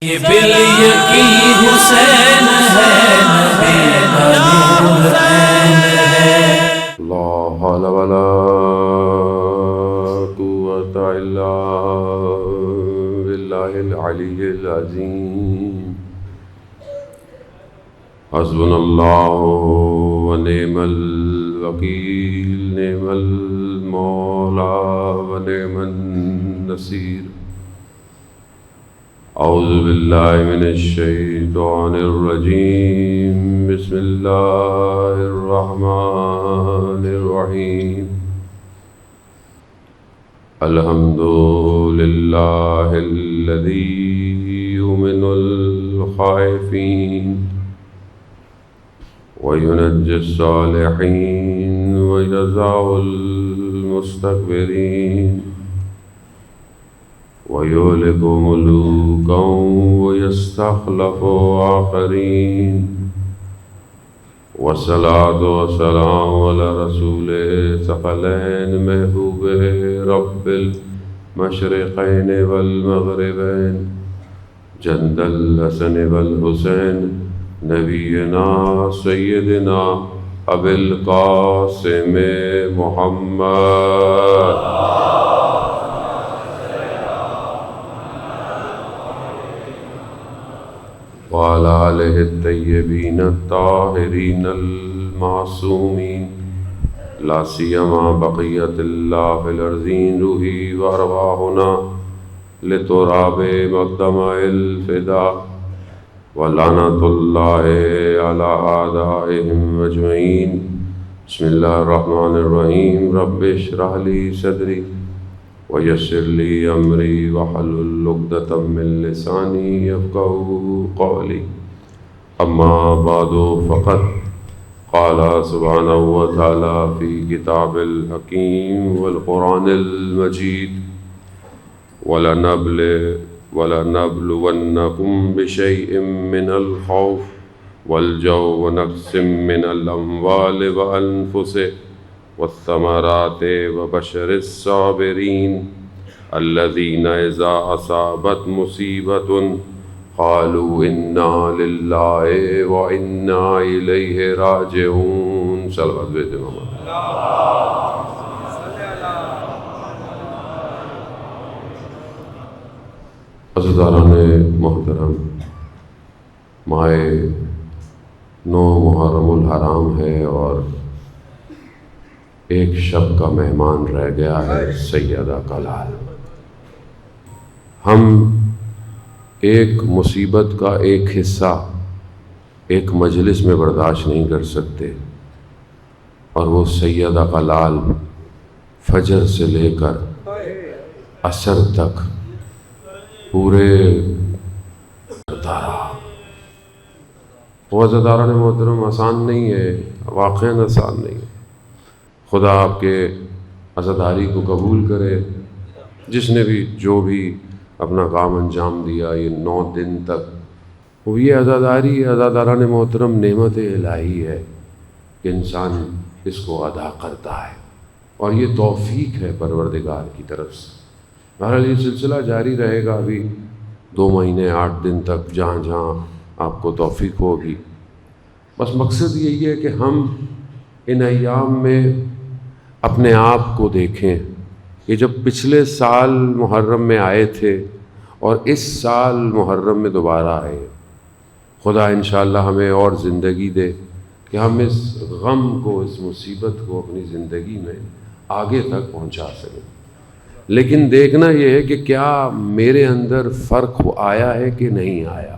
یہ بالیکی حسین ہے، نبی کا نور عین ہے۔ لا حول ولا قوة إلا بالله العلي العظيم۔ حسبنا الله ونعم الوكيل، نعم المولى ونعم النصير۔ أعوذ بالله من الشيطان الرجيم، بسم الله الرحمن الرحيم۔ الحمد لله الذي يؤمن الخائفين وينجي الصالحين ويجزع المستكبرين ويهلك ملوكا ويستخلف آخرين، والصلاة والسلام على رسول ثقلين محبوب رب المشرقين والمغربين، جند الحسن والحسين، نبينا سيدنا أبي القاسم محمد وعلى آله الطيبين الطاهرين المعصومين، لا سيما بقية الله في الأرضين، روحي وأرواحنا لتراب مقدمة الفداء، ولعنة الله على أعدائهم أجمعين۔ بسم الله الرحمن الرحيم، رب اشرح لي صدري ويسر لي أمري واحلل عقدة من لساني يفقهوا قولي، أما بعد فقد قال سبحانه وتعالى في كتاب الحكيم والقرآن المجيد، ولنبلونكم بشيء من الخوف والجوع ونقص من الأموال والأنفس والثمرات وبشر الصابرين الذين إذا أصابت مصيبة قالوا إنا لله وإنا إليه راجعون۔ صلوات بیت محمد۔ عزیزان محترم، ماہ 9 محرم الحرام ہے اور ایک شب کا مہمان رہ گیا ہے، سیدہ کا لال۔ ہم ایک مصیبت کا ایک حصہ ایک مجلس میں برداشت نہیں کر سکتے، اور وہ سیدہ کا لال فجر سے لے کر عصر تک پورے کرتا رہا۔ وہ عزیزان محترم آسان نہیں ہے، واقعاً آسان نہیں ہے۔ خدا آپ کے عزاداری کو قبول کرے، جس نے بھی جو بھی اپنا کام انجام دیا یہ 9 دن تک۔ وہ یہ عزاداری عزاداران محترم نعمت الہی ہے کہ انسان اس کو ادا کرتا ہے، اور یہ توفیق ہے پروردگار کی طرف سے۔ بہرحال یہ سلسلہ جاری رہے گا ابھی 2 مہینے 8 دن تک، جہاں جہاں آپ کو توفیق ہوگی۔ بس مقصد یہی ہے کہ ہم ان ایام میں اپنے آپ کو دیکھیں کہ جب پچھلے سال محرم میں آئے تھے اور اس سال محرم میں دوبارہ آئے، خدا انشاءاللہ ہمیں اور زندگی دے کہ ہم اس غم کو، اس مصیبت کو اپنی زندگی میں آگے تک پہنچا سکیں۔ لیکن دیکھنا یہ ہے کہ کیا میرے اندر فرق آیا ہے کہ نہیں آیا۔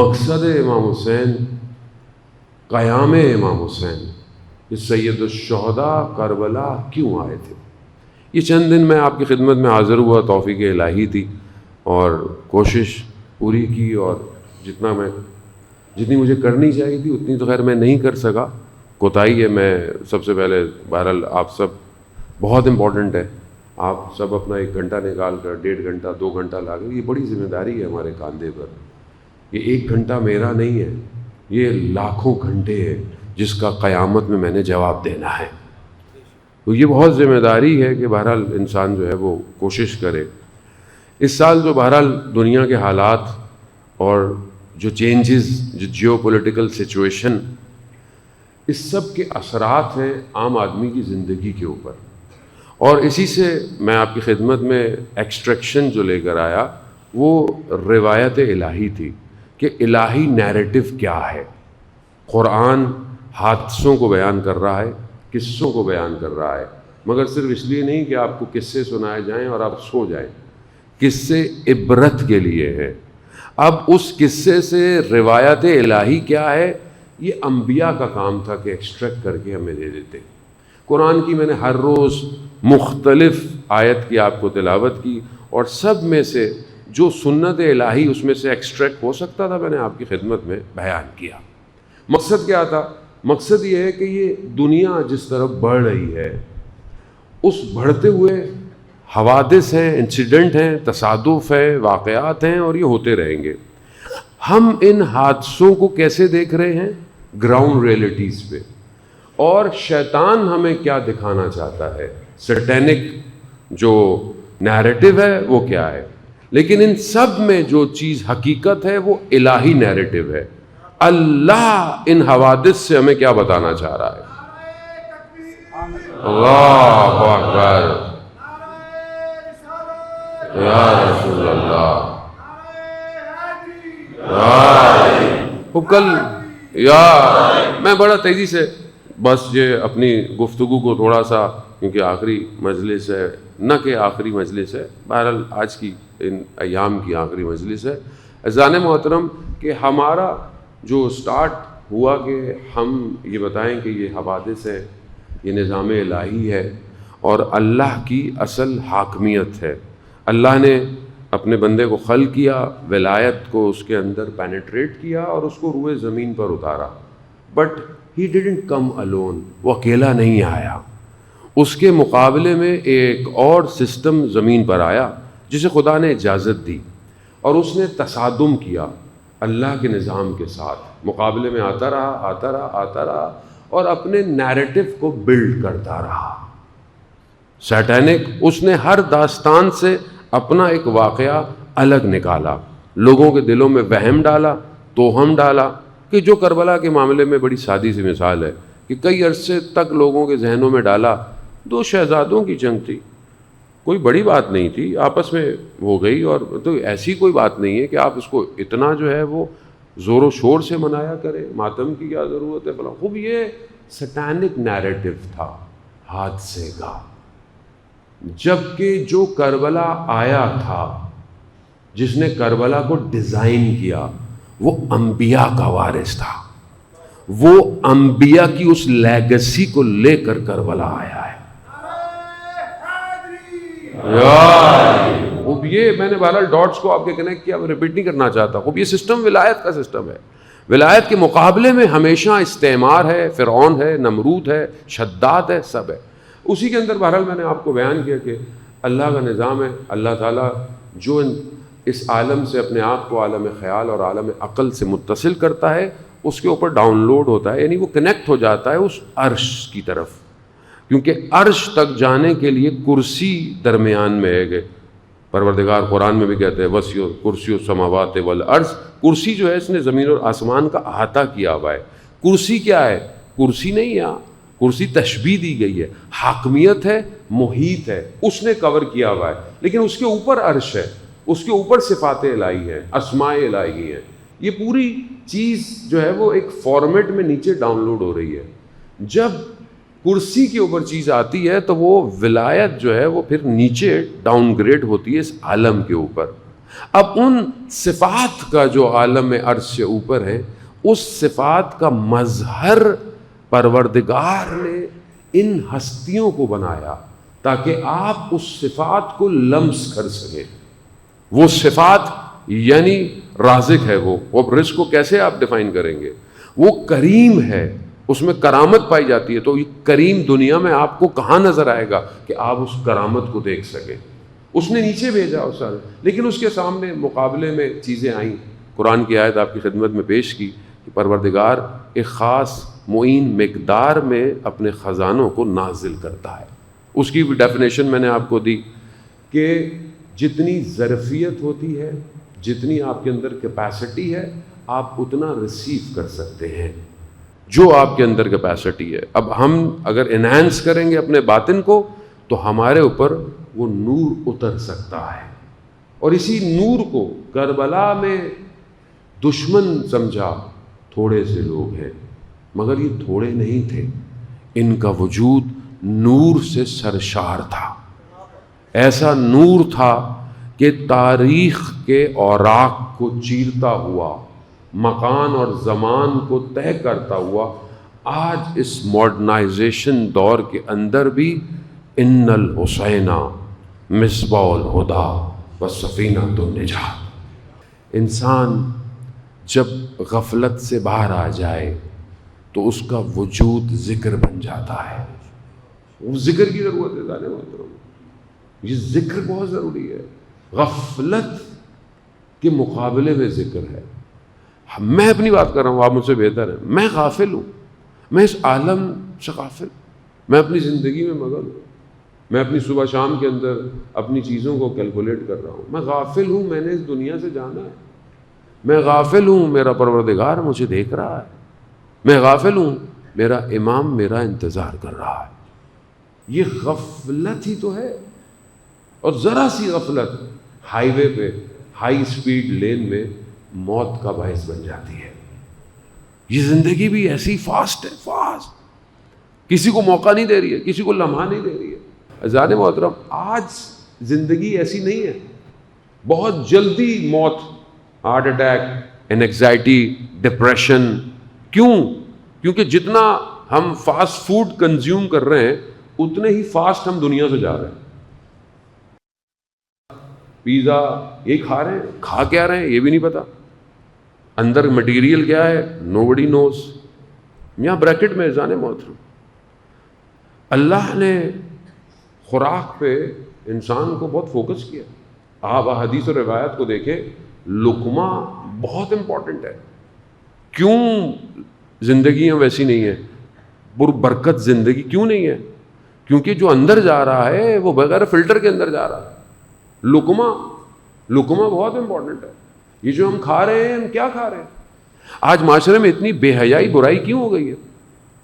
مقصد امام حسین، قیام امام حسین، سید الشہداء کربلا کیوں آئے تھے؟ یہ چند دن میں آپ کی خدمت میں حاضر ہوا، توفیق الہی تھی اور کوشش پوری کی، اور جتنی مجھے کرنی چاہیے تھی اتنی تو خیر میں نہیں کر سکا، کوتاہی ہے۔ میں سب سے پہلے بہرحال آپ سب بہت امپورٹنٹ ہے، آپ سب اپنا 1 گھنٹہ نکال کر 1.5 گھنٹہ 2 گھنٹہ لا کر، یہ بڑی ذمہ داری ہے ہمارے کاندھے پر۔ یہ 1 گھنٹہ میرا نہیں ہے، یہ لاکھوں گھنٹے ہے جس کا قیامت میں نے جواب دینا ہے۔ تو یہ بہت ذمہ داری ہے کہ بہرحال انسان جو ہے وہ کوشش کرے۔ اس سال جو بہرحال دنیا کے حالات اور جو چینجز، جو جیو پولیٹیکل سچویشن، اس سب کے اثرات ہیں عام آدمی کی زندگی کے اوپر. اور اسی سے میں آپ کی خدمت میں ایکسٹریکشن جو لے کر آیا وہ روایت الہی تھی کہ الہی نیریٹو کیا ہے. قرآن حادثوں کو بیان کر رہا ہے، قصوں کو بیان کر رہا ہے، مگر صرف اس لیے نہیں کہ آپ کو قصے سنائے جائیں اور آپ سو جائیں. قصے عبرت کے لیے ہیں. اب اس قصے سے روایت الہی کیا ہے، یہ انبیاء کا کام تھا کہ ایکسٹریکٹ کر کے ہمیں دے دیتے. قرآن کی میں نے ہر روز مختلف آیت کی آپ کو تلاوت کی، اور سب میں سے جو سنت الہی اس میں سے ایکسٹریکٹ ہو سکتا تھا میں نے آپ کی خدمت میں بیان کیا. مقصد کیا تھا؟ مقصد یہ ہے کہ یہ دنیا جس طرف بڑھ رہی ہے، اس بڑھتے ہوئے حوادث ہیں، انسیڈنٹ ہیں، تصادف ہے، واقعات ہیں، اور یہ ہوتے رہیں گے. ہم ان حادثوں کو کیسے دیکھ رہے ہیں؟ گراؤنڈ ریئلٹیز پہ. اور شیطان ہمیں کیا دکھانا چاہتا ہے، سیٹینک جو نیریٹو ہے وہ کیا ہے. لیکن ان سب میں جو چیز حقیقت ہے وہ الہی نیریٹو ہے. اللہ ان حوادث سے ہمیں کیا بتانا چاہ رہا ہے؟ اللہ اکبر، یا رسول اللہ، کل میں بڑا تیزی سے بس یہ اپنی گفتگو کو تھوڑا سا، کیونکہ آخری مجلس ہے، نہ کہ آخری مجلس ہے، بہرحال آج کی ان ایام کی آخری مجلس ہے. عزیزان محترم، کہ ہمارا جو سٹارٹ ہوا کہ ہم یہ بتائیں کہ یہ حوادث ہے، یہ نظام الہی ہے اور اللہ کی اصل حاکمیت ہے. اللہ نے اپنے بندے کو خلق کیا، ولایت کو اس کے اندر پینیٹریٹ کیا اور اس کو روئے زمین پر اتارا. But he didn't come alone, وہ اکیلا نہیں آیا. اس کے مقابلے میں ایک اور سسٹم زمین پر آیا جسے خدا نے اجازت دی، اور اس نے تصادم کیا اللہ کے نظام کے ساتھ. مقابلے میں آتا رہا اور اپنے نیریٹو کو بلڈ کرتا رہا. سیٹینک، اس نے ہر داستان سے اپنا ایک واقعہ الگ نکالا، لوگوں کے دلوں میں وہم ڈالا، توہم ڈالا. کہ جو کربلا کے معاملے میں بڑی سادی سی مثال ہے کہ کئی عرصے تک لوگوں کے ذہنوں میں ڈالا، دو شہزادوں کی جنگ تھی، کوئی بڑی بات نہیں تھی، آپس میں ہو گئی، اور تو ایسی کوئی بات نہیں ہے کہ آپ اس کو اتنا جو ہے وہ زور و شور سے منایا کریں، ماتم کی کیا ضرورت ہے بلا. خوب یہ سٹینک نیریٹو تھا حادثے کا. جبکہ جو کربلا آیا تھا، جس نے کربلا کو ڈیزائن کیا، وہ انبیاء کا وارث تھا. وہ انبیاء کی اس لیگسی کو لے کر کربلا آیا ہے. خوب یہ میں نے بہرحال ڈاٹس کو آپ کے کنیکٹ کیا، میں ریپیٹ نہیں کرنا چاہتا. خوب یہ سسٹم ولایت کا سسٹم ہے. ولایت کے مقابلے میں ہمیشہ استعمار ہے، فرعون ہے، نمرود ہے، شداد ہے، سب ہے. اسی کے اندر بہرحال میں نے آپ کو بیان کیا کہ اللہ کا نظام ہے. اللہ تعالیٰ جو اس عالم سے اپنے آپ کو عالم خیال اور عالم عقل سے متصل کرتا ہے، اس کے اوپر ڈاؤن لوڈ ہوتا ہے، یعنی وہ کنیکٹ ہو جاتا ہے اس عرش کی طرف. کیونکہ عرش تک جانے کے لیے کرسی درمیان میں ہے گئے. پروردگار قرآن میں بھی کہتے ہیں وسیع کرسی السماوات والارض. کرسی جو ہے اس نے زمین اور آسمان کا احاطہ کیا ہوا ہے. کرسی کیا ہے؟ کرسی نہیں ہے، کرسی تشبیہ دی گئی ہے. حاکمیت ہے، محیط ہے، اس نے کور کیا ہوا ہے. لیکن اس کے اوپر عرش ہے، اس کے اوپر صفات الہی ہیں، اسماء الہی ہیں. یہ پوری چیز جو ہے وہ ایک فارمیٹ میں نیچے ڈاؤن لوڈ ہو رہی ہے. جب کرسی کے اوپر چیز آتی ہے تو وہ ولایت جو ہے وہ پھر نیچے ڈاؤن گریڈ ہوتی ہے اس عالم کے اوپر. اب ان صفات کا جو عالم عرش سے اوپر ہے، اس صفات کا مظہر پروردگار نے ان ہستیوں کو بنایا تاکہ آپ اس صفات کو لمس کر سکیں. وہ صفات یعنی رازق ہے. وہ رزق کو کیسے آپ ڈیفائن کریں گے؟ وہ کریم ہے، اس میں کرامت پائی جاتی ہے. تو یہ کریم دنیا میں آپ کو کہاں نظر آئے گا کہ آپ اس کرامت کو دیکھ سکیں؟ اس نے نیچے بھیجا اس سارے. لیکن اس کے سامنے مقابلے میں چیزیں آئیں. قرآن کی آیت آپ کی خدمت میں پیش کی کہ پروردگار ایک خاص معین مقدار میں اپنے خزانوں کو نازل کرتا ہے. اس کی بھی ڈیفینیشن میں نے آپ کو دی کہ جتنی ظرفیت ہوتی ہے، جتنی آپ کے اندر کیپیسٹی ہے، آپ اتنا ریسیو کر سکتے ہیں، جو آپ کے اندر کیپیسٹی ہے۔ اب ہم اگر انہینس کریں گے اپنے باطن کو تو ہمارے اوپر وہ نور اتر سکتا ہے، اور اسی نور کو کربلا میں دشمن سمجھا تھوڑے سے لوگ ہیں، مگر یہ تھوڑے نہیں تھے، ان کا وجود نور سے سرشار تھا، ایسا نور تھا کہ تاریخ کے اوراق کو چیرتا ہوا، مکان اور زمان کو طے کرتا ہوا آج اس ماڈرنائزیشن دور کے اندر بھی ان الحسین مصباح الہدی وسفینۃ النجات۔ انسان جب غفلت سے باہر آ جائے تو اس کا وجود ذکر بن جاتا ہے۔ وہ ذکر کی ضرورت ہے جانے محترم، یہ ذکر بہت ضروری ہے، غفلت کے مقابلے میں ذکر ہے۔ میں اپنی بات کر رہا ہوں، آپ مجھ سے بہتر ہیں، میں غافل ہوں، میں اس عالم سے غافل، میں اپنی زندگی میں مگن ہوں، میں اپنی صبح شام کے اندر اپنی چیزوں کو کیلکولیٹ کر رہا ہوں، میں غافل ہوں، میں نے اس دنیا سے جانا ہے، میں غافل ہوں، میرا پروردگار مجھے دیکھ رہا ہے، میں غافل ہوں، میرا امام میرا انتظار کر رہا ہے۔ یہ غفلت ہی تو ہے، اور ذرا سی غفلت ہائی وے پہ ہائی سپیڈ لین میں موت کا باعث بن جاتی ہے۔ یہ زندگی بھی ایسی فاسٹ ہے، فاسٹ، کسی کو موقع نہیں دے رہی ہے، کسی کو لمحہ نہیں دے رہی ہے۔ عزیزان محترم، آج زندگی ایسی نہیں ہے، بہت جلدی موت، ہارٹ اٹیک، اینگزائٹی، ڈپریشن۔ کیوں؟ کیونکہ جتنا ہم فاسٹ فوڈ کنزیوم کر رہے ہیں اتنے ہی فاسٹ ہم دنیا سے جا رہے ہیں۔ پیزا یہ کھا رہے ہیں، کھا کیا رہے ہیں یہ بھی نہیں پتا، اندر مٹیریل کیا ہے نو بڈی نوز۔ یہاں بریکٹ میں عزیزان محترم، اللہ نے خوراک پہ انسان کو بہت فوکس کیا۔ آپ احادیث اور روایت کو دیکھیں، لقمہ بہت امپورٹنٹ ہے۔ کیوں زندگیاں ویسی نہیں ہیں، برکت زندگی کیوں نہیں ہے؟ کیونکہ جو اندر جا رہا ہے وہ بغیر فلٹر کے اندر جا رہا ہے۔ لقمہ بہت امپورٹنٹ ہے۔ یہ جو ہم کھا رہے ہیں، ہم کیا کھا رہے ہیں؟ آج معاشرے میں اتنی بے حیائی برائی کیوں ہو گئی ہے؟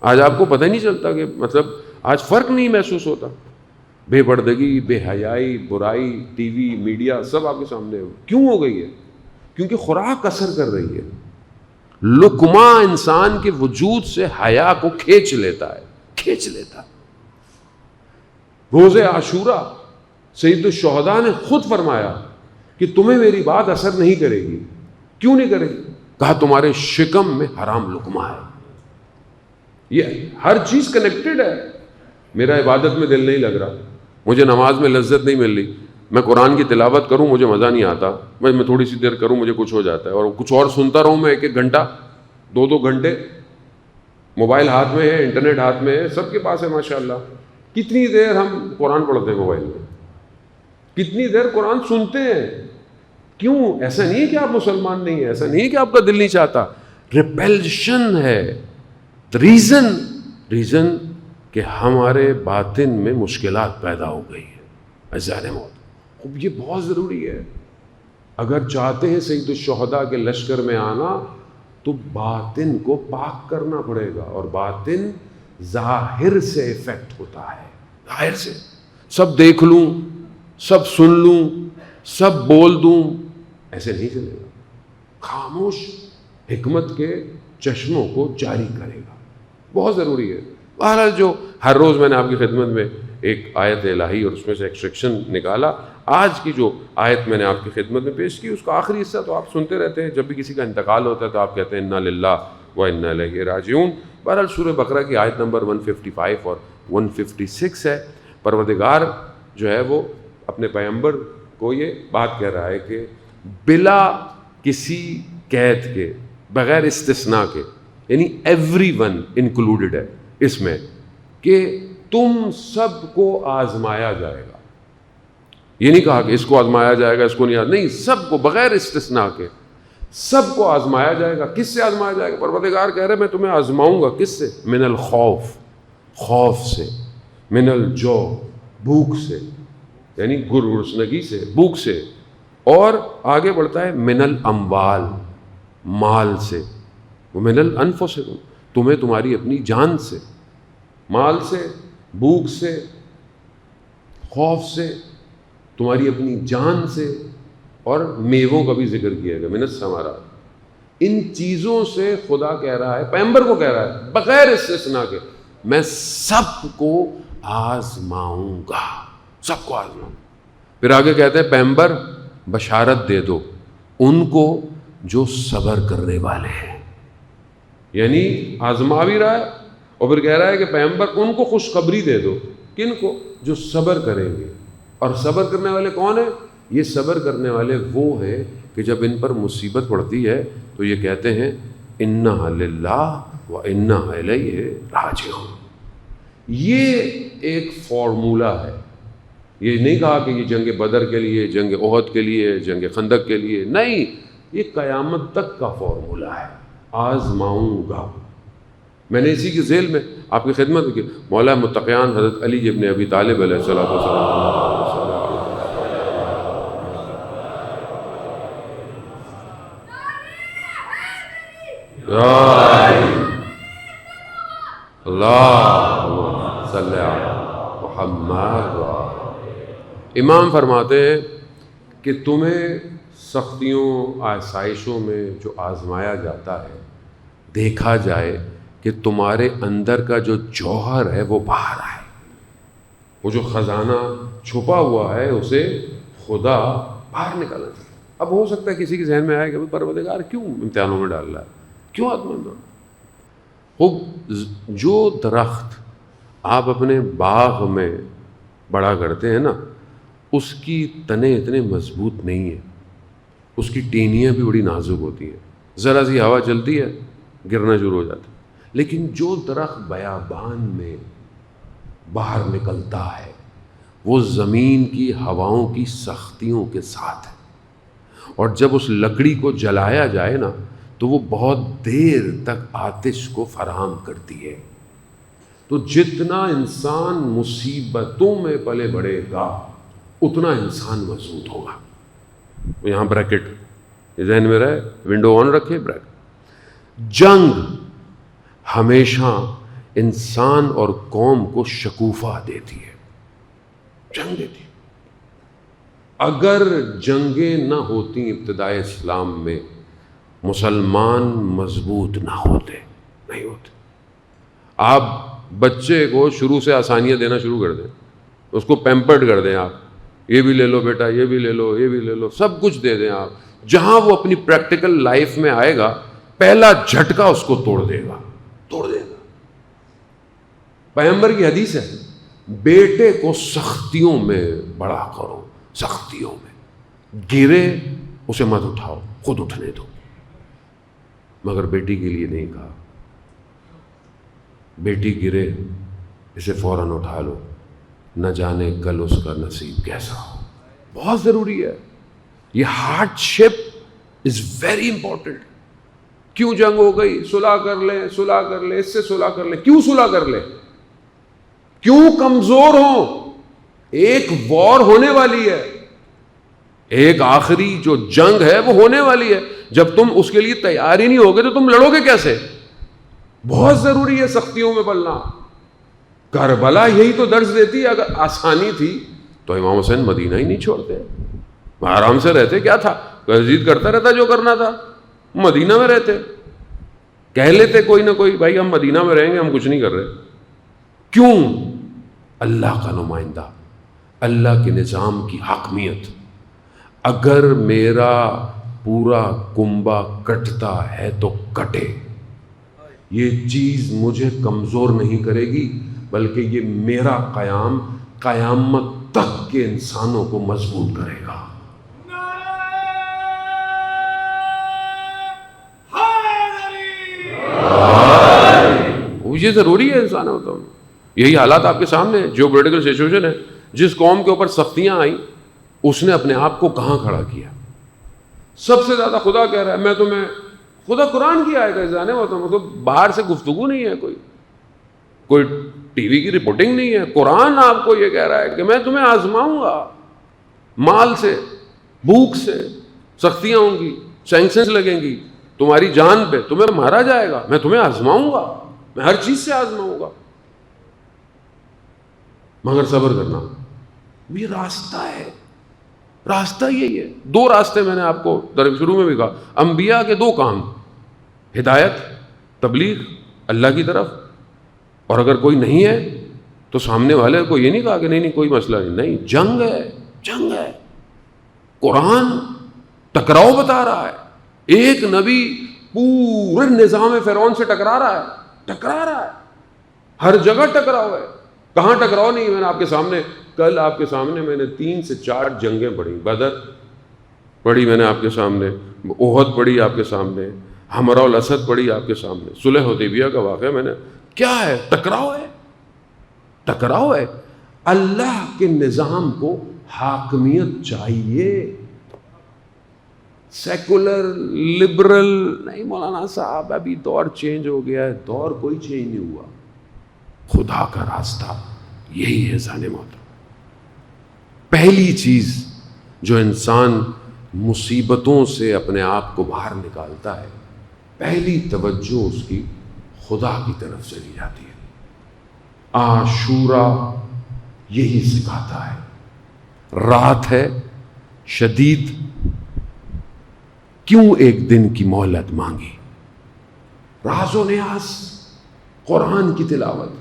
آج آپ کو پتہ نہیں چلتا کہ مطلب آج فرق نہیں محسوس ہوتا، بے پردگی، بے حیائی، برائی، ٹی وی، میڈیا سب آپ کے سامنے ہے۔ کیوں ہو گئی ہے؟ کیونکہ خوراک اثر کر رہی ہے۔ لقمہ انسان کے وجود سے حیا کو کھینچ لیتا ہے۔ روز عاشورہ سید الشہداء نے خود فرمایا کہ تمہیں میری بات اثر نہیں کرے گی۔ کیوں نہیں کرے گی؟ کہا تمہارے شکم میں حرام لقمہ ہے۔ یہ ہر چیز کنیکٹڈ ہے۔ میرا عبادت میں دل نہیں لگ رہا، مجھے نماز میں لذت نہیں مل رہی، میں قرآن کی تلاوت کروں مجھے مزہ نہیں آتا، میں تھوڑی سی دیر کروں مجھے کچھ ہو جاتا ہے، اور کچھ اور سنتا رہوں میں 1 گھنٹہ 2 گھنٹے، موبائل ہاتھ میں ہے، انٹرنیٹ ہاتھ میں ہے، سب کے پاس ہے ماشاءاللہ۔ کتنی دیر ہم قرآن پڑھتے ہیں موبائل میں، کتنی دیر قرآن سنتے ہیں؟ کیوں؟ ایسا نہیں ہے کہ آپ مسلمان نہیں ہیں، ایسا نہیں ہے کہ آپ کا دل نہیں چاہتا، ریپیلشن ہے۔ ریزن کہ ہمارے باطن میں مشکلات پیدا ہو گئی ہیں۔ عزیزان موت، اب یہ بہت ضروری ہے، اگر چاہتے ہیں سید الشہداء کے لشکر میں آنا تو باطن کو پاک کرنا پڑے گا، اور باطن ظاہر سے افیکٹ ہوتا ہے، ظاہر سے۔ سب دیکھ لوں، سب سن لوں، سب بول دوں، ایسے نہیں چلے گا۔ خاموش حکمت کے چشموں کو جاری کرے گا، بہت ضروری ہے۔ بہرحال جو ہر روز میں نے آپ کی خدمت میں ایک آیت الہی اور اس میں سے ایکسٹریکشن نکالا، آج کی جو آیت میں نے آپ کی خدمت میں پیش کی اس کا آخری حصہ تو آپ سنتے رہتے ہیں، جب بھی کسی کا انتقال ہوتا ہے تو آپ کہتے ہیں انا للہ و انا الیہ راجعون۔ بہرحال سورہ بقرہ کی آیت نمبر 155 اور 156 ہے۔ پروردگار جو ہے وہ اپنے پیغمبر کو یہ بات کہہ رہا ہے کہ بلا کسی قید کے، بغیر استثناء کے، یعنی ایوری ون انکلوڈڈ ہے اس میں، کہ تم سب کو آزمایا جائے گا۔ یہ نہیں کہا کہ اس کو آزمایا جائے گا، اس کو نہیں، سب کو بغیر استثناء کے سب کو آزمایا جائے گا۔ کس سے آزمایا جائے گا؟ پروردگار کہہ رہے میں تمہیں آزماؤں گا۔ کس سے؟ من الخوف، خوف سے، من الجوع، بھوک سے، یعنی گرسنگی سے، بھوک سے، اور آگے بڑھتا ہے من الاموال، مال سے، من الانفسکم، تمہیں تمہاری اپنی جان سے، مال سے، بھوک سے، خوف سے، تمہاری اپنی جان سے، اور میووں کا بھی ذکر کیا گیا، من الثمرات، ان چیزوں سے خدا کہہ رہا ہے، پیغمبر کو کہہ رہا ہے بغیر استثناء کے، میں سب کو آزماؤں گا، سب کو آزماؤں گا۔ پھر آگے کہتے ہیں پیغمبر بشارت دے دو ان کو جو صبر کرنے والے ہیں، یعنی آزما بھی رہا ہے اور پھر کہہ رہا ہے کہ پیغمبر ان کو خوشخبری دے دو، کن کو؟ جو صبر کریں گے۔ اور صبر کرنے والے کون ہیں؟ یہ صبر کرنے والے وہ ہیں کہ جب ان پر مصیبت پڑتی ہے تو یہ کہتے ہیں انا للہ و انا الیہ راجعون۔ یہ ایک فارمولہ ہے، یہ نہیں کہا کہ یہ جنگ بدر کے لیے، جنگ احد کے لیے، جنگ خندق کے لیے، نہیں، یہ قیامت تک کا فارمولہ ہے، آزماؤں گا۔ میں نے اسی کے ذیل میں آپ کی خدمت کی، مولا متقیان حضرت علی ابن ابی طالب علیہ السلام، اللہ صلی علی محمد۔ امام فرماتے ہیں کہ تمہیں سختیوں، آسائشوں میں جو آزمایا جاتا ہے، دیکھا جائے کہ تمہارے اندر کا جو جوہر ہے وہ باہر آئے، وہ جو خزانہ چھپا ہوا ہے اسے خدا باہر نکالنا چاہتا ہے۔ اب ہو سکتا ہے کسی کے ذہن میں آئے کہ پروردگار کیوں امتحانوں میں ڈال رہا ہے، کیوں آزمانا؟ جو درخت آپ اپنے باغ میں بڑا کرتے ہیں نا، اس کی تنے اتنے مضبوط نہیں ہیں، اس کی ٹینیاں بھی بڑی نازک ہوتی ہیں، ذرا سی ہوا چلتی ہے گرنا شروع ہو جاتا ہے۔ لیکن جو درخت بیابان میں باہر نکلتا ہے وہ زمین کی ہواؤں کی سختیوں کے ساتھ ہے، اور جب اس لکڑی کو جلایا جائے نا تو وہ بہت دیر تک آتش کو فراہم کرتی ہے۔ تو جتنا انسان مصیبتوں میں پلے بڑھے گا اتنا انسان مضبوط ہوگا۔ یہاں بریکٹ ذہن میں رہے، ونڈو آن رکھے، بریکٹ۔ جنگ ہمیشہ انسان اور قوم کو شکوفہ دیتی ہے، جنگ دیتی ہے۔ اگر جنگیں نہ ہوتی ابتدائے اسلام میں، مسلمان مضبوط نہ ہوتے، نہیں ہوتے۔ آپ بچے کو شروع سے آسانیاں دینا شروع کر دیں، اس کو پیمپرڈ کر دیں، آپ یہ بھی لے لو بیٹا، یہ بھی لے لو، یہ بھی لے لو، سب کچھ دے دیں آپ، جہاں وہ اپنی پریکٹیکل لائف میں آئے گا پہلا جھٹکا اس کو توڑ دے گا، توڑ دے گا۔ پیغمبر کی حدیث ہے، بیٹے کو سختیوں میں بڑا کرو، سختیوں میں، گرے اسے مت اٹھاؤ، خود اٹھنے دو، مگر بیٹی کے لیے نہیں کہا۔ بیٹی گرے اسے فوراً اٹھا لو، نہ جانے کل اس کا نصیب کیسا ہو۔ بہت ضروری ہے یہ، hard ship is very important. کیوں جنگ ہو گئی؟ صلح کر لیں، صلح کر لیں، اس سے صلح کر لیں۔ کیوں صلح کر لیں؟ کیوں کمزور ہوں؟ ایک وار ہونے والی ہے، ایک آخری جو جنگ ہے وہ ہونے والی ہے۔ جب تم اس کے لیے تیار ہی نہیں ہوگے تو تم لڑو گے کیسے؟ بہت ضروری ہے سختیوں میں پلنا۔ کربلا یہی تو درس دیتی ہے۔ اگر آسانی تھی تو امام حسین مدینہ ہی نہیں چھوڑتے، آرام سے رہتے، کیا تھا؟ یزید کرتا رہتا جو کرنا تھا، مدینہ میں رہتے، کہہ لیتے کوئی نہ کوئی بھائی ہم مدینہ میں رہیں گے، ہم کچھ نہیں کر رہے۔ کیوں؟ اللہ کا نمائندہ، اللہ کے نظام کی حاکمیت۔ اگر میرا پورا کنبہ کٹتا ہے تو کٹے، یہ چیز مجھے کمزور نہیں کرے گی، بلکہ یہ میرا قیام قیامت تک کے انسانوں کو مضبوط کرے گا۔ یہ ضروری ہے انسان ہوتا ہوں۔ یہی حالات آپ کے سامنے ہے، جو پولیٹیکل سچویشن ہے، جس قوم کے اوپر سختیاں آئیں اس نے اپنے آپ کو کہاں کھڑا کیا؟ سب سے زیادہ خدا کہہ رہا ہے میں تمہیں، خدا قرآن کی آیت ہے، جانے ہوتا ہوں، مطلب باہر سے گفتگو نہیں ہے، کوئی ٹی وی کی رپورٹنگ نہیں ہے، قرآن آپ کو یہ کہہ رہا ہے کہ میں تمہیں آزماؤں گا، مال سے، بھوک سے، سختیاں ہوں گی، سینکشنز لگیں گی تمہاری جان پہ، تمہیں مارا جائے گا، میں تمہیں آزماؤں گا، میں ہر چیز سے آزماؤں گا، مگر صبر کرنا۔ یہ راستہ ہے، راستہ یہی ہے۔ دو راستے میں نے آپ کو شروع میں بھی کہا، انبیاء کے دو کام، ہدایت، تبلیغ اللہ کی طرف، اور اگر کوئی نہیں ہے تو سامنے والے کو یہ نہیں کہا کہ نہیں کوئی مسئلہ نہیں، جنگ ہے، جنگ ہے۔ قرآن ٹکراؤ بتا رہا ہے، ایک نبی پورے نظام فرعون سے ٹکرا رہا ہے، ہر جگہ ٹکراؤ ہے۔ کہاں ٹکراؤ نہیں؟ میں نے آپ کے سامنے، کل آپ کے سامنے میں نے 3 سے 4 جنگیں پڑھی، بدر پڑھی میں نے آپ کے سامنے، احد پڑھی آپ کے سامنے، حمراء الاسد پڑھی آپ کے سامنے، صلح حدیبیہ کا واقعہ میں نے، کیا ہے؟ ٹکراؤ ہے، ٹکراؤ ہے۔ اللہ کے نظام کو حاکمیت چاہیے، سیکولر لبرل نہیں مولانا صاحب، ابھی دور چینج ہو گیا ہے، دور کوئی چینج نہیں ہوا۔ خدا کا راستہ یہی ہے ذہن محترم۔ پہلی چیز جو انسان مصیبتوں سے اپنے آپ کو باہر نکالتا ہے، پہلی توجہ اس کی خدا کی طرف چلی جاتی ہے۔ عاشورہ یہی سکھاتا ہے۔ رات ہے شدید، کیوں ایک دن کی مہلت مانگی؟ راز و نیاز، قرآن کی تلاوت،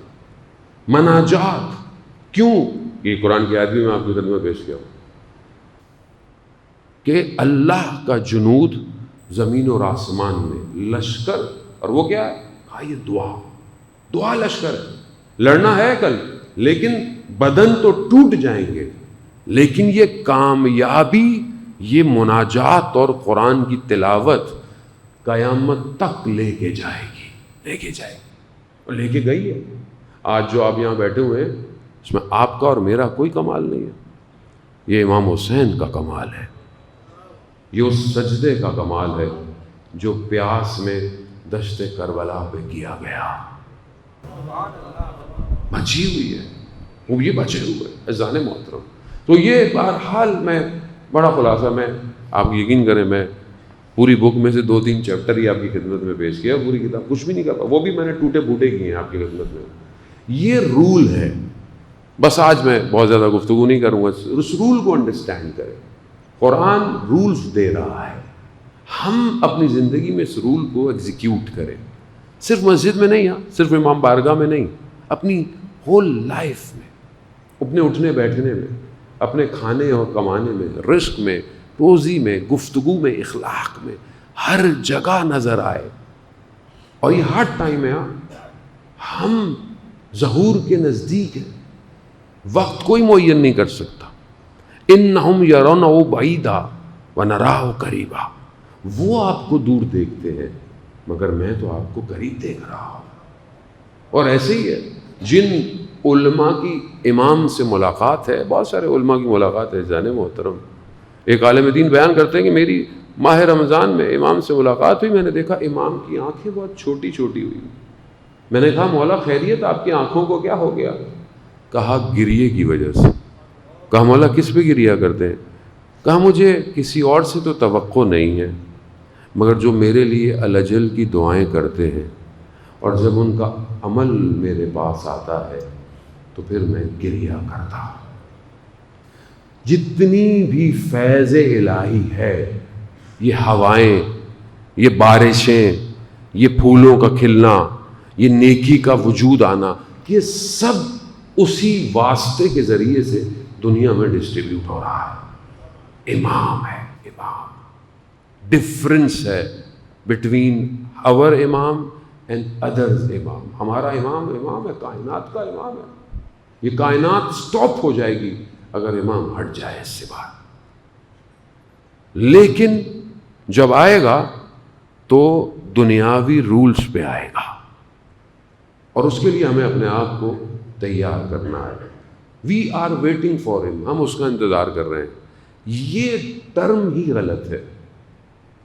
مناجات، کیوں؟ یہ قرآن کی آیت بھی میں آپ کی خدمت میں پیش کیا ہوں کہ اللہ کا جنود زمین اور آسمان میں لشکر، اور وہ کیا ہے؟ ہاں، یہ دعا لشکر ہے۔ لڑنا ہے کل، لیکن بدن تو ٹوٹ جائیں گے، لیکن یہ کامیابی، یہ مناجات اور قرآن کی تلاوت قیامت تک لے کے جائے گی، اور لے کے گئی ہے۔ آج جو آپ یہاں بیٹھے ہوئے ہیں، اس میں آپ کا اور میرا کوئی کمال نہیں ہے، یہ امام حسین کا کمال ہے، یہ اس سجدے کا کمال ہے جو پیاس میں دشت کربلا پہ کیا گیا، بچی ہوئی ہے، وہ یہ بچے ہوئے اذان محترم۔ تو یہ بہرحال میں بڑا خلاصہ، میں آپ یقین کریں، میں پوری بک میں سے 2-3 چیپٹر ہی آپ کی خدمت میں پیش کیا، پوری کتاب کچھ بھی نہیں کر پا، وہ بھی میں نے ٹوٹے پھوٹے کیے ہیں آپ کی خدمت میں۔ یہ رول ہے، بس آج میں بہت زیادہ گفتگو نہیں کروں گا، اس رول کو انڈرسٹینڈ کریں۔ قرآن رولز دے رہا ہے، ہم اپنی زندگی میں اس رول کو ایگزیکیوٹ کریں، صرف مسجد میں نہیں، صرف امام بارگاہ میں نہیں، اپنی ہول لائف میں، اپنے اٹھنے بیٹھنے میں، اپنے کھانے اور کمانے میں، رزق میں، روزی میں، گفتگو میں، اخلاق میں، ہر جگہ نظر آئے۔ اور یہ ہارڈ ٹائم ہے، ہم ظہور کے نزدیک ہیں، وقت کوئی معین نہیں کر سکتا۔ انہم یرونہ بعیدا ونراہ قریبا، وہ آپ کو دور دیکھتے ہیں مگر میں تو آپ کو قریب دیکھ رہا ہوں۔ اور ایسے ہی ہے، جن علماء کی امام سے ملاقات ہے، بہت سارے علماء کی ملاقات ہے جانے محترم، ایک عالم دین بیان کرتے ہیں کہ میری ماہ رمضان میں امام سے ملاقات ہوئی، میں نے دیکھا امام کی آنکھیں بہت چھوٹی چھوٹی ہوئی، میں نے کہا مولا خیریت، آپ کی آنکھوں کو کیا ہو گیا؟ کہا گریے کی وجہ سے۔ کہا مولا کس پہ گریا کرتے ہیں؟ کہا مجھے کسی اور سے تو توقع نہیں ہے، مگر جو میرے لیے الاجل کی دعائیں کرتے ہیں اور جب ان کا عمل میرے پاس آتا ہے تو پھر میں گریا کرتا ہوں۔ جتنی بھی فیض الہی ہے، یہ ہوائیں، یہ بارشیں، یہ پھولوں کا کھلنا، یہ نیکی کا وجود آنا، یہ سب اسی واسطے کے ذریعے سے دنیا میں ڈسٹریبیوٹ ہو رہا ہے۔ امام ہے، امام۔ ڈفرنس ہے بٹوین اور امام اینڈ ادرز امام۔ ہمارا امام ہے، کائنات کا امام ہے، یہ کائنات سٹاپ ہو جائے گی اگر امام ہٹ جائے اس سے باہر، لیکن جب آئے گا تو دنیاوی رولز پہ آئے گا، اور اس کے لیے ہمیں اپنے آپ کو تیار کرنا ہے۔ وی آر ویٹنگ فار ہم، ہم اس کا انتظار کر رہے ہیں۔ یہ ٹرم ہی غلط ہے،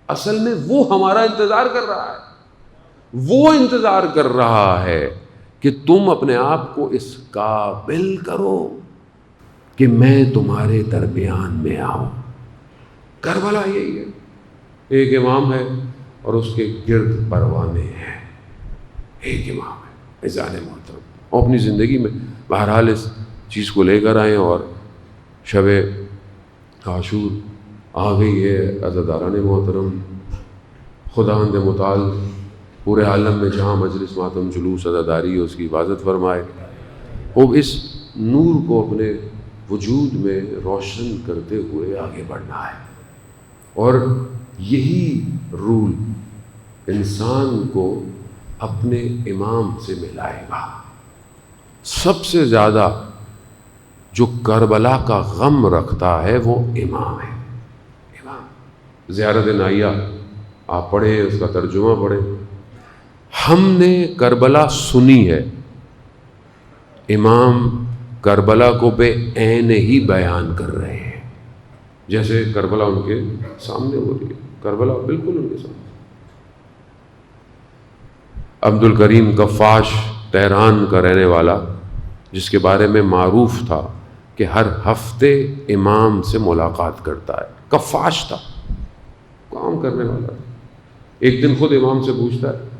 اصل میں وہ ہمارا انتظار کر رہا ہے، وہ انتظار کر رہا ہے کہ تم اپنے آپ کو اس قابل کرو کہ میں تمہارے درمیان میں آؤں. کربلا یہی ہے، ایک امام ہے اور اس کے گرد پروانے ہیں. ایک امام ہے. عزیزان محترم، اور اپنی زندگی میں بہرحال اس چیز کو لے کر آئیں. اور شب عاشور آ گئی ہے. عزاداران محترم، خداوند متعال پورے عالم میں جہاں مجلس ماتم جلوس عزاداری ہے اس کی حفاظت فرمائے. وہ اس نور کو اپنے وجود میں روشن کرتے ہوئے آگے بڑھنا ہے. اور یہی رول انسان کو اپنے امام سے ملائے گا. سب سے زیادہ جو کربلا کا غم رکھتا ہے وہ امام ہے. امام زیارت نائیہ آپ پڑھیں، اس کا ترجمہ پڑھیں. ہم نے کربلا سنی ہے، امام کربلا کو بے عین ہی بیان کر رہے ہیں. جیسے کربلا ان کے سامنے ہو رہی ہے، کربلا بالکل ان کے سامنے. عبد الکریم کفاش تہران کا رہنے والا، جس کے بارے میں معروف تھا کہ ہر ہفتے امام سے ملاقات کرتا ہے. کفاش تھا، کام کرنے والا تھا. ایک دن خود امام سے پوچھتا ہے.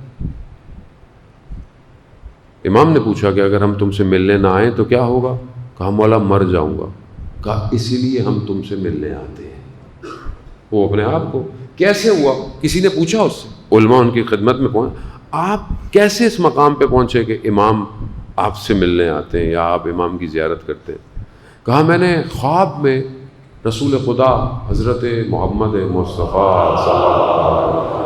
امام نے پوچھا کہ اگر ہم تم سے ملنے نہ آئیں تو کیا ہوگا؟ کہا مولا مر جاؤں گا. کہا اسی لیے ہم تم سے ملنے آتے ہیں. وہ اپنے آپ کو کیسے ہوا؟ کسی نے پوچھا اس سے، علماء ان کی خدمت میں پہنچ، آپ کیسے اس مقام پہ پہنچے کہ امام آپ سے ملنے آتے ہیں یا آپ امام کی زیارت کرتے ہیں؟ کہا میں نے خواب میں رسول خدا حضرت محمد مصطفیٰ صلی اللہ علیہ وسلم،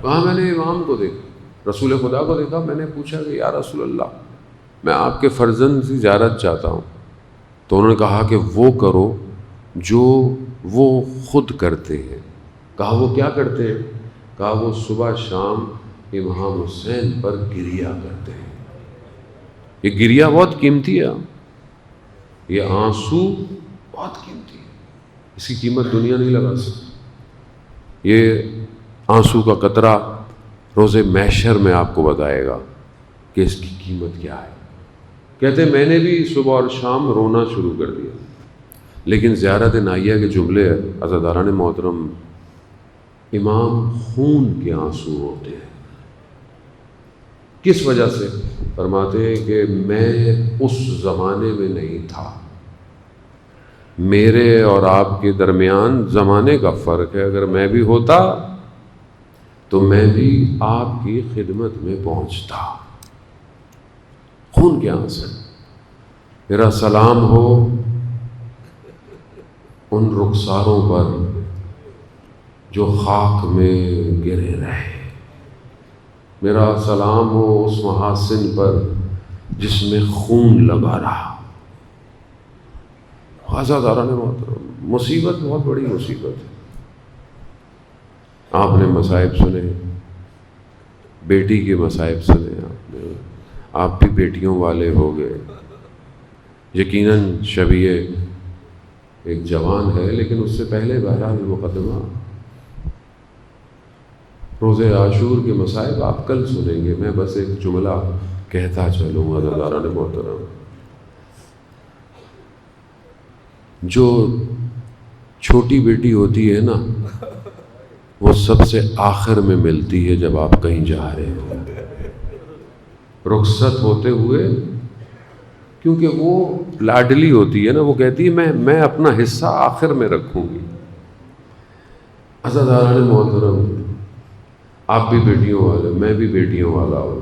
کہا میں نے امام کو دیکھا، رسول خدا کو دیکھا. میں نے پوچھا کہ یا رسول اللہ میں آپ کے فرزند کی زیارت چاہتا ہوں. تو انہوں نے کہا کہ وہ کرو جو وہ خود کرتے ہیں. کہا وہ کیا کرتے ہیں؟ کہا وہ صبح شام امام حسین پر گریا کرتے ہیں. یہ گریا بہت قیمتی ہے، یہ آنسو بہت قیمتی ہے، اس کی قیمت دنیا نہیں لگا سکتی. یہ آنسو کا قطرہ روز محشر میں آپ کو بتائے گا کہ اس کی قیمت کیا ہے. کہتے میں نے بھی صبح اور شام رونا شروع کر دیا. لیکن زیارت نائیہ کے جملے عزاداران محترم، امام خون کے آنسو ہوتے ہیں. کس وجہ سے؟ فرماتے ہیں کہ میں اس زمانے میں نہیں تھا، میرے اور آپ کے درمیان زمانے کا فرق ہے. اگر میں بھی ہوتا تو میں بھی آپ کی خدمت میں پہنچتا. خون کے آنسو. میرا سلام ہو ان رخساروں پر جو خاک میں گرے رہے. میرا سلام ہو اس محاسن پر جس میں خون لگا رہا. عزاداران محترم، مصیبت بہت بڑی مصیبت ہے. آپ نے مصائب سنے، بیٹی کے مصائب سنے، آپ بھی بیٹیوں والے ہو گئے. یقیناً شبیہ ایک جوان ہے، لیکن اس سے پہلے بہرحال مقدمہ روز عاشور کے مصائب آپ کل سنیں گے. میں بس ایک جملہ کہتا چلوں عزاداران محترم. جو چھوٹی بیٹی ہوتی ہے نا، وہ سب سے آخر میں ملتی ہے جب آپ کہیں جا رہے ہو، رخصت ہوتے ہوئے، کیونکہ وہ لاڈلی ہوتی ہے نا. وہ کہتی ہے میں اپنا حصہ آخر میں رکھوں گی. عزاداران محترم، آپ بھی بیٹیوں والے، میں بھی بیٹیوں والا ہوں.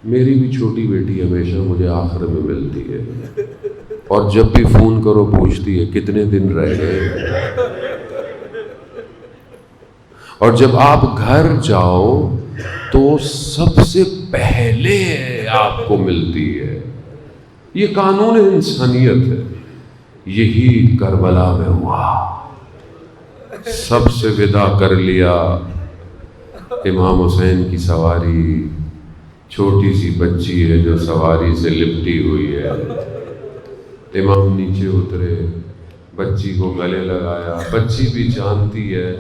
میری بھی چھوٹی بیٹی ہمیشہ مجھے آخر میں ملتی ہے، اور جب بھی فون کرو پوچھتی ہے کتنے دن رہ گئے. اور جب آپ گھر جاؤ تو سب سے پہلے آپ کو ملتی ہے. یہ قانون انسانیت ہے. یہی کربلا میں ہوا. سب سے ودا کر لیا. امام حسین کی سواری، چھوٹی سی بچی ہے جو سواری سے لپٹی ہوئی ہے. امام نیچے اترے، بچی کو گلے لگایا. بچی بھی جانتی ہے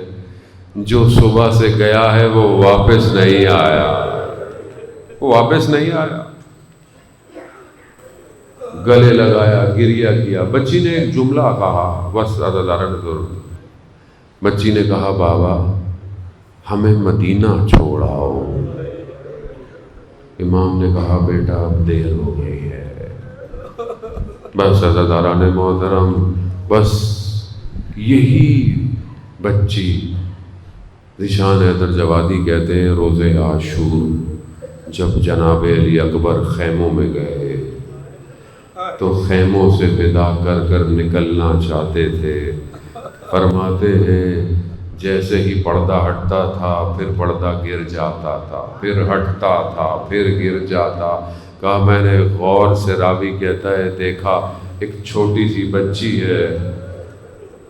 جو صبح سے گیا ہے وہ واپس نہیں آیا، وہ واپس نہیں آیا. گلے لگایا، گریہ کیا. بچی نے ایک جملہ کہا، بس عزادارہ نے ضرور. بچی نے کہا بابا ہمیں مدینہ چھوڑاؤ. امام نے کہا بیٹا اب دیر ہو گئی ہے. بس عزاداران محترم، بس یہی بچی ذیشان حیدر جوادی کہتے ہیں روز عاشور جب جناب علی اکبر خیموں میں گئے تو خیموں سے ودا کر کر نکلنا چاہتے تھے. فرماتے ہیں جیسے ہی پردہ ہٹتا تھا پھر پردہ گر جاتا تھا، پھر ہٹتا تھا پھر گر جاتا. کہا میں نے غور سے، راوی کہتا ہے، دیکھا ایک چھوٹی سی بچی ہے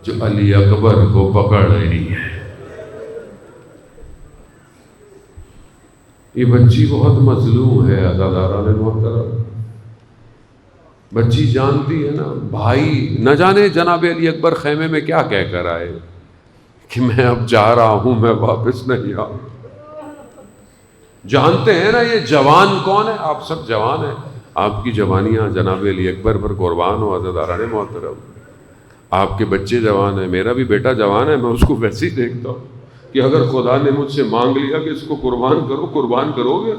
جو علی اکبر کو پکڑ رہی ہے. یہ بچی بہت مظلوم ہے عزاداران محترم. بچی جانتی ہے نا بھائی نہ جانے جناب علی اکبر خیمے میں کیا کہہ کر آئے کہ میں اب جا رہا ہوں، میں واپس نہیں آؤں. جانتے ہیں نا یہ جوان کون ہے؟ آپ سب جوان ہیں، آپ کی جوانیاں جناب علی اکبر پر قربان ہو عزاداران محترم. آپ کے بچے جوان ہیں، میرا بھی بیٹا جوان ہے. میں اس کو ویسے ہی دیکھتا ہوں کہ اگر خدا نے مجھ سے مانگ لیا کہ اس کو قربان کرو، قربان کرو گے؟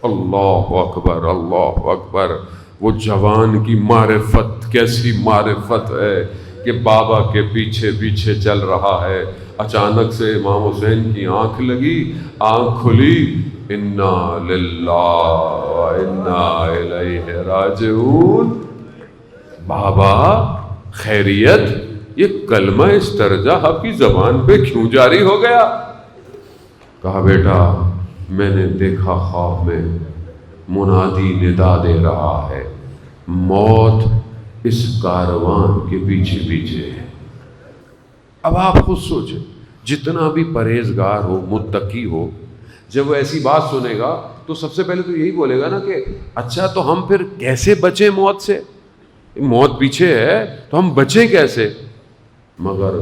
اللہ اکبر، اللہ اکبر. وہ جوان کی معرفت کیسی معرفت ہے کہ بابا کے پیچھے پیچھے چل رہا ہے. اچانک سے امام حسین کی آنکھ لگی، آنکھ کھلی، انا للہ و انا الیہ راجعون. بابا خیریت؟ یہ کلمہ استرجاع آپ کی زبان پہ کیوں جاری ہو گیا؟ کہا بیٹا میں نے دیکھا خواب میں منادی ندا دے رہا ہے، موت اس کاروان کے پیچھے پیچھے ہے. اب آپ خود سوچیں، جتنا بھی پرہیزگار ہو، متقی ہو، جب وہ ایسی بات سنے گا تو سب سے پہلے تو یہی بولے گا نا کہ اچھا تو ہم پھر کیسے بچیں موت سے؟ موت پیچھے ہے تو ہم بچیں کیسے؟ مگر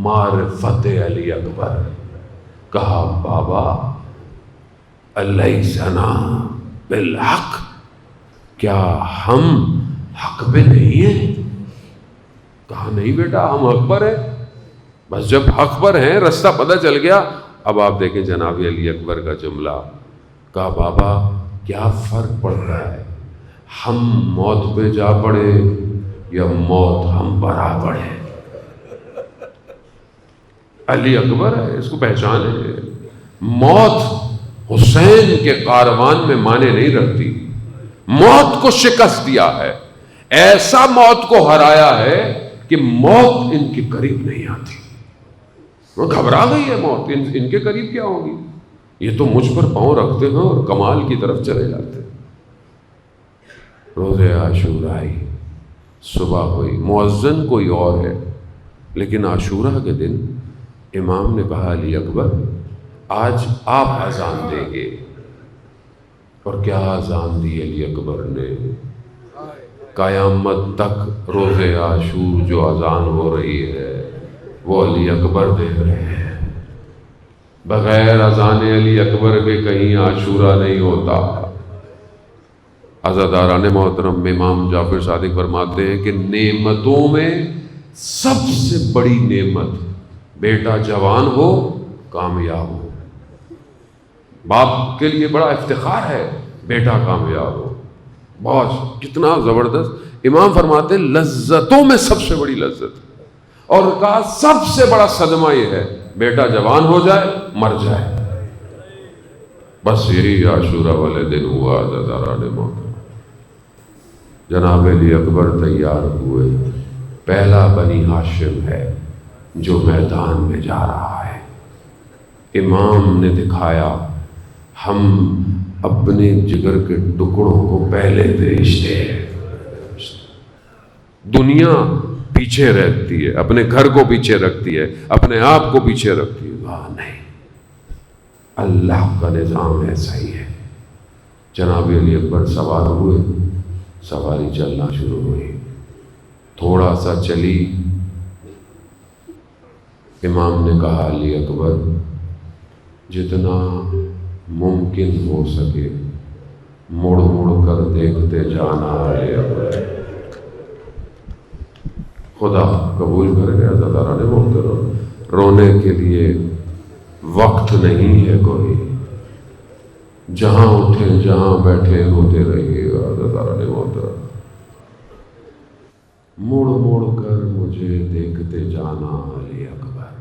معرفت علی اکبر. کہا بابا الیسنا بالحق، کیا ہم حق پہ نہیں ہیں؟ کہا نہیں بیٹا ہم حق پر ہیں. بس جب حق پر ہیں رستہ پتہ چل گیا. اب آپ دیکھیں جناب علی اکبر کا جملہ. کہا بابا کیا فرق پڑتا ہے ہم موت پہ جا پڑے یا موت ہم پر آ پڑے؟ علی اکبر ہے، اس کو پہچان ہے. موت حسین کے کاروان میں مانے نہیں رکھتی. موت کو شکست دیا ہے، ایسا موت کو ہرایا ہے کہ موت ان کے قریب نہیں آتی. وہ گھبرا گئی ہے موت، ان کے قریب کیا ہوگی؟ یہ تو مجھ پر پاؤں رکھتے ہیں اور کمال کی طرف چلے جاتے ہیں. روز عاشورہ آئی، صبح ہوئی، مؤذن کوئی اور ہے لیکن عاشورہ کے دن امام نے کہا علی اکبر آج آپ اذان دیں گے. اور کیا اذان دی علی اکبر نے؟ قیامت تک روز عاشور جو اذان ہو رہی ہے وہ علی اکبر دے رہے ہیں. بغیر اذان علی اکبر کے کہیں عاشورہ نہیں ہوتا. عزاداران محترم امام جعفر صادق فرماتے ہیں کہ نعمتوں میں سب سے بڑی نعمت بیٹا جوان ہو، کامیاب ہو. باپ کے لیے بڑا افتخار ہے بیٹا کامیاب ہو. بہت کتنا زبردست. امام فرماتے ہیں لذتوں میں سب سے بڑی لذت، اور کہا سب سے بڑا صدمہ یہ ہے بیٹا جوان ہو جائے مر جائے. بس یہی عاشورہ والے دن ہوا. عزاداران محترم جناب علی اکبر تیار ہوئے. پہلا بنی ہاشم ہے جو میدان میں جا رہا ہے. امام نے دکھایا ہم اپنے جگر کے ٹکڑوں کو پہلے بھیجتے ہیں. دنیا پیچھے رہتی ہے، اپنے گھر کو پیچھے رکھتی ہے، اپنے آپ کو پیچھے رکھتی ہے. وہاں نہیں، اللہ کا نظام ایسا ہی ہے. جناب علی اکبر سوار ہوئے، سواری چلنا شروع ہوئی. تھوڑا سا چلی، امام نے کہا علی اکبر جتنا ممکن ہو سکے مڑ مڑ کر دیکھتے جانا علی اکبر. خدا قبول کرے گا. عزیزان محترم, رونے کے لیے وقت نہیں ہے کوئی, جہاں اٹھے جہاں بیٹھے روتے رہیے گا. عزیزان محترم, مڑ مڑ کر مجھے دیکھتے جانا علی اکبر.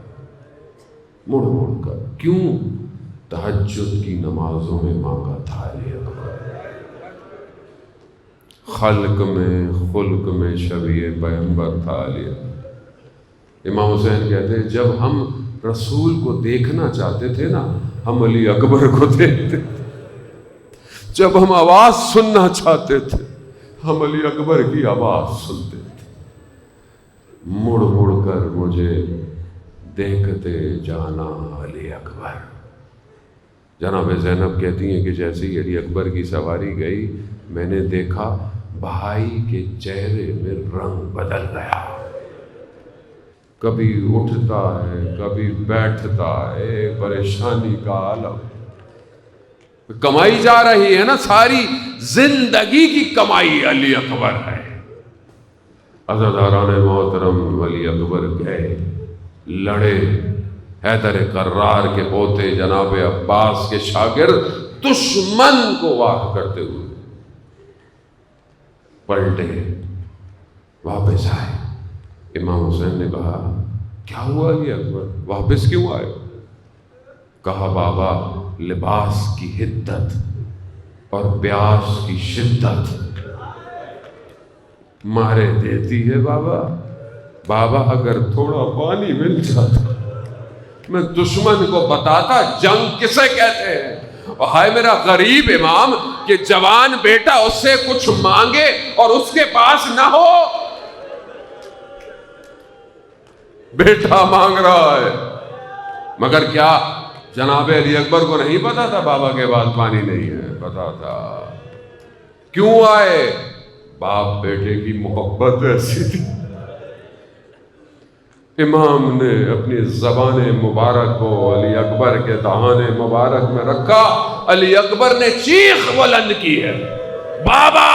مڑ مڑ کر کیوں؟ تہجد کی نمازوں میں مانگا تھا علی اکبر. خلق میں خلق میں شبیہ پیغمبر تھا علی اکبر. امام حسین کہتے ہیں جب ہم رسول کو دیکھنا چاہتے تھے نا, ہم علی اکبر کو دیکھتے تھے. جب ہم آواز سننا چاہتے تھے, ہم علی اکبر کی آواز سنتے تھے. مڑ مڑ کر مجھے دیکھتے جانا علی اکبر. جناب زینب کہتی ہیں کہ جیسے ہی علی اکبر کی سواری گئی, میں نے دیکھا بھائی کے چہرے میں رنگ بدل گیا. کبھی اٹھتا ہے, کبھی بیٹھتا ہے, پریشانی کا عالم. کمائی جا رہی ہے نا, ساری زندگی کی کمائی علی اکبر ہے. عزاداران محترم, علی اکبر گئے, لڑے. حیدر کرار کے پوتے جناب عباس کے شاگرد دشمن کو وار کرتے ہوئے پلٹے, واپس آئے. امام حسین نے کہا کیا ہوا علی اکبر, واپس کیوں آئے؟ کہا بابا, لباس کی حدت اور پیاس کی شدت مارے دیتی ہے بابا. بابا اگر تھوڑا پانی مل جاتا میں دشمن کو بتاتا جنگ کسے کہتے ہیں. اور ہائے میرا غریب امام کہ جوان بیٹا اس سے کچھ مانگے اور اس کے پاس نہ ہو. بیٹا مانگ رہا ہے, مگر کیا جناب علی اکبر کو نہیں پتا تھا بابا کے پاس پانی نہیں ہے؟ پتا تھا. کیوں آئے؟ باپ بیٹے کی محبت ایسی تھی. امام نے اپنی زبان مبارک کو علی اکبر کے دہان مبارک میں رکھا. علی اکبر نے چیخ بلند کی ہے, بابا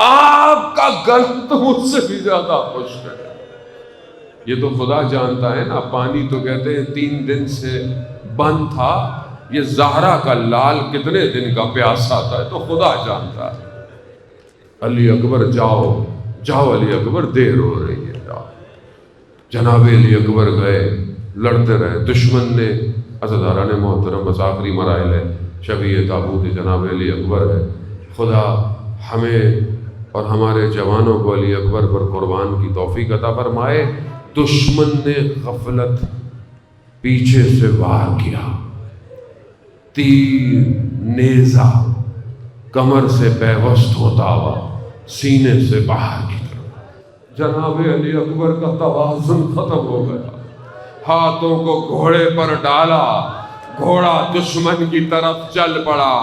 آپ کا گلت مجھ سے بھی زیادہ خوش ہے. یہ تو خدا جانتا ہے نا. پانی تو کہتے ہیں 3 دن سے بند تھا, یہ زہرا کا لال کتنے دن کا پیاسا تھا, تو خدا جانتا ہے. علی اکبر جاؤ جاؤ, علی اکبر دیر ہو رہی ہے, جاؤ. جناب علی اکبر گئے, لڑتے رہے. دشمن نے, عزاداران محترم, بس آخری مراحل ہے, شبیہ تابوت جناب علی اکبر ہے. خدا ہمیں اور ہمارے جوانوں کو علی اکبر پر قربان کی توفیق عطا فرمائے. دشمن نے غفلت پیچھے سے وار کیا, تیر نیزہ کمر سے پیوست ہوتا ہوا سینے سے باہر کی طرف. جناب علی اکبر کا توازن ختم ہو گیا. ہاتھوں کو گھوڑے پر ڈالا, گھوڑا دشمن کی طرف چل پڑا.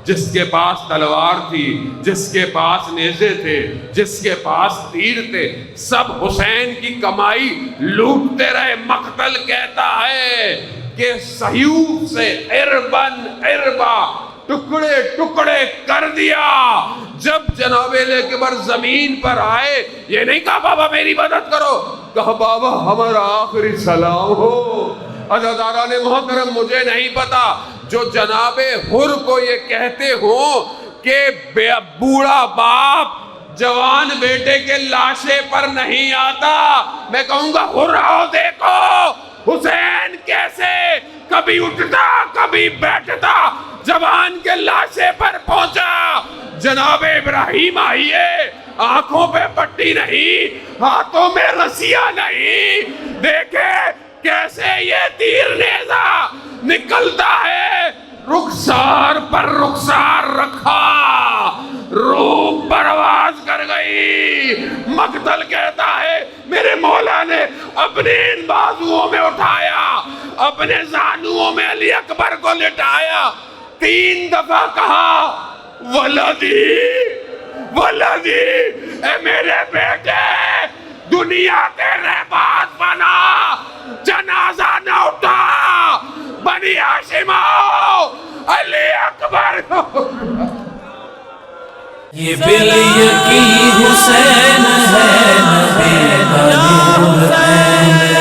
جس کے پاس تلوار تھی, جس کے پاس نیزے تھے, جس کے پاس تیر تھے, سب حسین کی کمائی لوٹتے رہے. مقتل کہتا ہے کہ سیوف سے اربن اربا ٹکڑے ٹکڑے کر دیا. جب جناب علی اکبر زمین پر آئے, یہ نہیں کہا بابا میری مدد کرو, کہا بابا ہمارا آخری سلام ہو. عزاداران محترم, مجھے نہیں پتا جو جناب حر کو یہ کہتے ہوں کہ بوڑھا باپ جوان بیٹے کے لاشے پر نہیں آتا, میں کہوں گا حر آؤ دیکھو حسین کیسے کبھی اٹھتا کبھی بیٹھتا جوان کے لاشے پر پہنچا. جناب ابراہیم آئیے, آنکھوں پہ پٹی نہیں, ہاتھوں میں رسیاں نہیں, دیکھے کیسے یہ تیر نیزہ نکلتا ہے. رخسار پر رخسار رکھا, روح پرواز کر گئی. مقتل کہتا ہے میرے مولا نے اپنے ان بازوؤں میں اٹھایا, اپنے زانوؤں میں علی اکبر کو لٹایا, 3 دفعہ کہا ولدی ولدی, اے میرے بیٹے دنیا کے رہبات بنا, جنازہ نہ اٹھا, بنی ہاشم آؤ, علی اکبر. یہ بالیقین حسین ہے، نبی کا نور عین